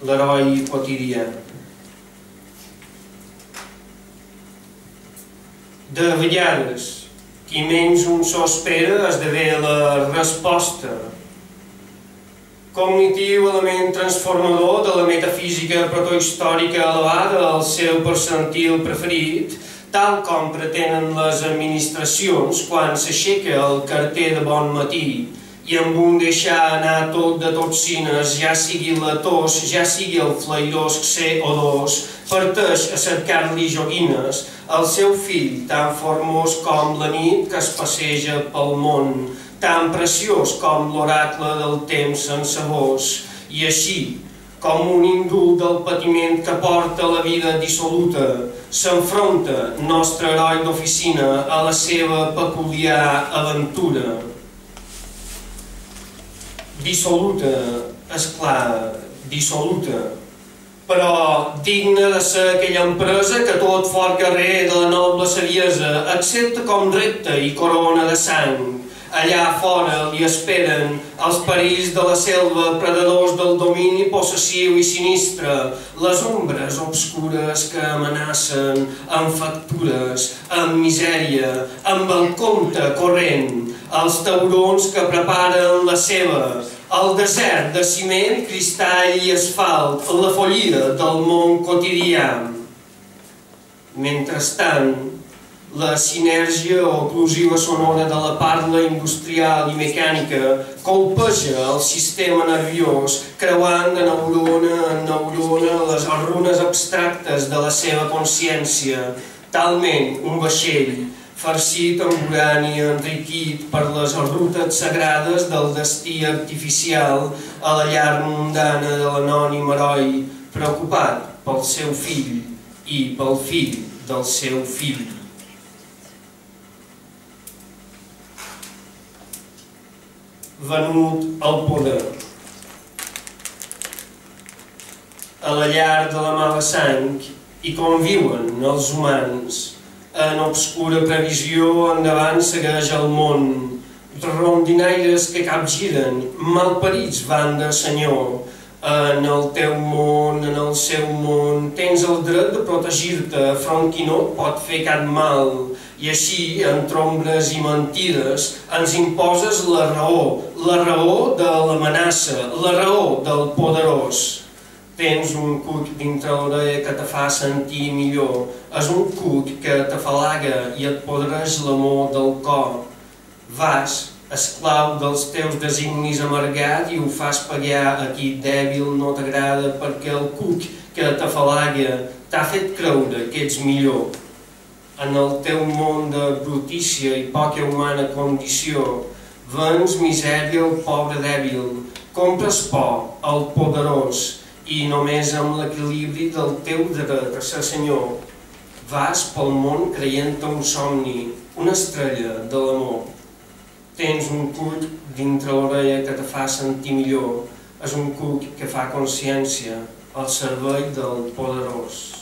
l'heroi quotidià. De vegades, qui menys un s'ho espera esdevé la resposta. Cognitiu element transformador de la metafísica protohistòrica elevada al seu percentil preferit, tal com pretenen les administracions quan s'aixeca el carter de bon matí i amb un deixar anar tot de toxines, ja sigui la tos, ja sigui el flairós CO2, parteix a cercar-li joguines al seu fill tan formós com la nit que es passeja pel món, tan preciós com l'oracle del temps sense vos, i així, com un índol del patiment que porta la vida dissoluta, s'enfronta nostre heroi d'oficina a la seva peculiar aventura. Dissoluta, esclar, dissoluta, però digna de ser aquella empresa que tot fort guerrer de la noble saviesa accepta com repte i corona de sang. Allà fora li esperen els perills de la selva, predadors del domini possessiu i sinistre, les ombres obscures que amenacen amb factures, amb misèria, amb el compte corrent, els taurons que preparen la seva, el desert de ciment, cristall i asfalt, la follia del món quotidià. Mentrestant, la sinergia o oclusiva sonora de la parla industrial i mecànica colpeja el sistema nerviós, creuant de neurona en neurona les runes abstractes de la seva consciència, talment un vaixell farcit amb urani enriquit per les rutes sagrades del destí artificial a la llar mundana de l'anònim heroi, preocupat pel seu fill i pel fill del seu fill. Venut al poder. A la llar de la mala sang hi conviuen els humans. En obscura previsió endavant segueix el món. Rondinaires que capgiren, malparits van de senyor. En el teu món, en el seu món, tens el dret de protegir-te front qui no et pot fer cap mal. I així, entre ombres i mentides, ens imposes la raó de l'amenaça, la raó del poderós. Tens un cuc dintre l'orella que te fa sentir millor, és un cuc que t'afalaga i et podreix l'amor del cor. Vas, esclau dels teus designis amargat, i ho fas pagar a qui dèbil no t'agrada perquè el cuc que t'afalaga t'ha fet creure que ets millor. En el teu món de brutícia i poca humana condició, vens misèria al pobre dèbil, compres por al poderós, i només amb l'equilibri del teu dret a ser senyor, vas pel món creient un somni, una estrella de l'amor. Tens un cuc dintre l'orella que te fa sentir millor, és un cuc que fa consciència al servei del poderós.